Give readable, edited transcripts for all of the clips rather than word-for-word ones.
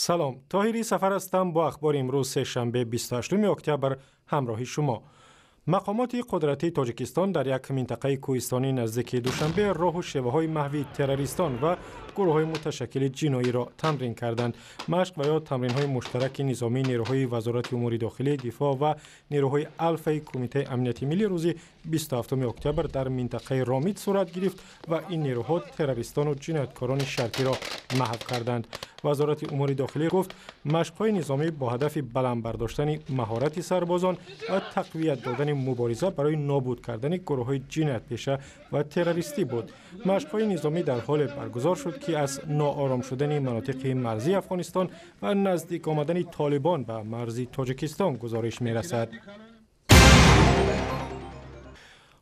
سلام، طاهری سفر هستم با اخبار امروز سه‌شنبه 28 اکتبر همراهی شما. مقامات قدرتی تاجیکستان در یک منطقه کوهستانی نزدیک دوشنبه راه و شیوه‌های محوی تروریستان و گروه‌های متشکل جنایی را تمرین کردند. مشق و یا تمرین‌های مشترک نظامی نیروهای وزارت امور داخلی، دفاع و نیروهای الفا کمیته امنیتی ملی روز 27 اکتبر در منطقه رامید صورت گرفت و این نیروها تروریستان و جنایتکاران شرطی را محو کردند. وزارت امور داخلی گفت مشق‌های نظامی با هدف بلند برداشتن مهارت سربازان و تقویت دادن مبارزه برای نابود کردن گروه‌های جنایت پیشه و تروریستی بود. مشق‌های نظامی در حال برگزار شد که از ناآرام شدن مناطق مرزی افغانستان و نزدیک آمدن طالبان به مرز تاجیکستان گزارش می‌رسد.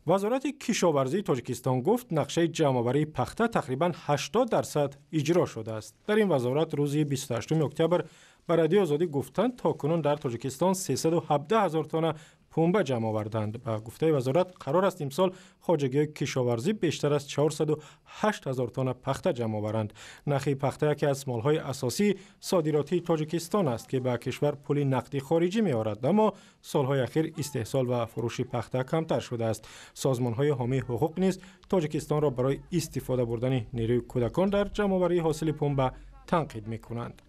وزارت کشاورزی تاجیکستان گفت نقشه جمع‌آوری پخته تقریباً 80% اجرا شده است. در این وزارت روز 28 اکتبر به رادیو آزادی گفتند تاکنون در تاجیکستان 317,000 تن پنبه جمع آوردند. به گفته وزارت قرار است امسال خواجگی کشاورزی بیشتر از 408,000 تن پخته جمع آورند. نرخ پخته یکی از مالهای اساسی صادراتی تاجیکستان است که به کشور پول نقدی خارجی می آورد، اما سالهای اخیر استحصال و فروش پخته کمتر شده است. سازمانهای حامی حقوق نیز تاجیکستان را برای استفاده بردن نیروی کودکان در جمع آوری حاصل پنبه تنقید می کنند.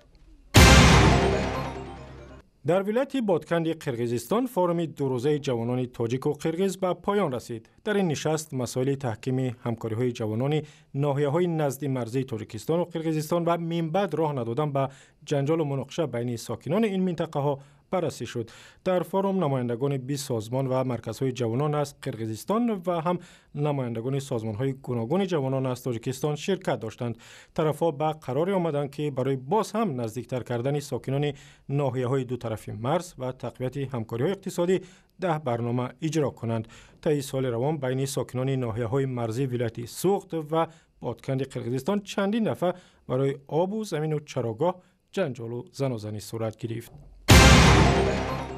در ولایت بادکنی قرقیزستان فورم دو روزه جوانان تاجیک و قرقیز به پایان رسید. در این نشست مسائل تحکیم همکاری‌های جوانان ناحیه‌های نزد مرزی تاجیکستان و قرقیزستان و من بعد راه ندادن به جنجال و مناقشه بین ساکنان این منطقه‌ها بررسی شد. در فورم نمایندگان 20 سازمان و مرکزهای جوانان از قرقیزستان و هم نمایندگان سازمان‌های گوناگون جوانان از تاجیکستان شرکت داشتند. طرف‌ها به قرار آمدند که برای باز هم نزدیکتر کردن ساکنان ناحیه‌های دو طرف مرز و تقویت همکاری‌های اقتصادی 10 برنامه اجرا کنند. طی سال روان بین ساکنان ناحیه‌های مرزی ولایت سوخت و بادکنی قرقیزستان چندین دفعه برای آب و زمین و چراگاه جنجال و زن و زنی صورت گرفت.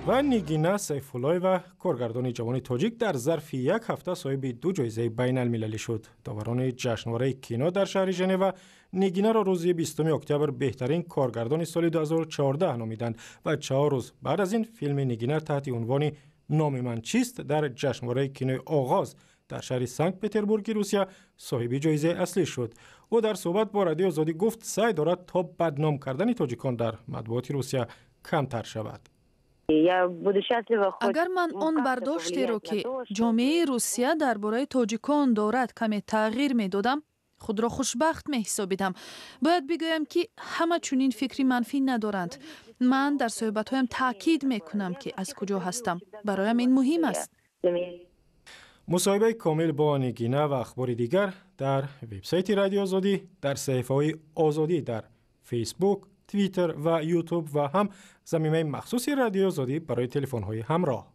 و نیگینا سیف‌الله و کارگردان جوان تاجیک در ظرف یک هفته صاحب 2 جایزه بین المللی شد. داوران جشنواره کینو در شهر ژنو نیگینا را روز 20 اکتبر بهترین کارگردان سال 2014 نامیدند و 4 روز بعد از این فیلم نیگینا تحت عنوان نام من چیست در جشنواره کینو آغاز در شهر سنت پترزبورگ روسیه صاحب جایزه اصلی شد. او در صحبت با رادیو آزادی گفت سعی دارد تا بدنام کردن تاجیکان در مطبوعات روسیه کمتر شود. اگر من آن برداشتی را که جامعه روسیه درباره تاجیکان دارد کمی تغییر می دادم، خود را خوشبخت می حسابیدم. باید بگویم که همه چنین فکری منفی ندارند. من در صحبت‌هایم تاکید می کنم که از کجا هستم. برایم این مهم است. مصاحبه کامل با نیگینا و اخبار دیگر در وبسایت رادیو آزادی، در صفحه‌های آزادی در فیسبوک، توییتر و یوتیوب و هم زمینه مخصوصی رادیو آزادی برای تلفن‌های همراه.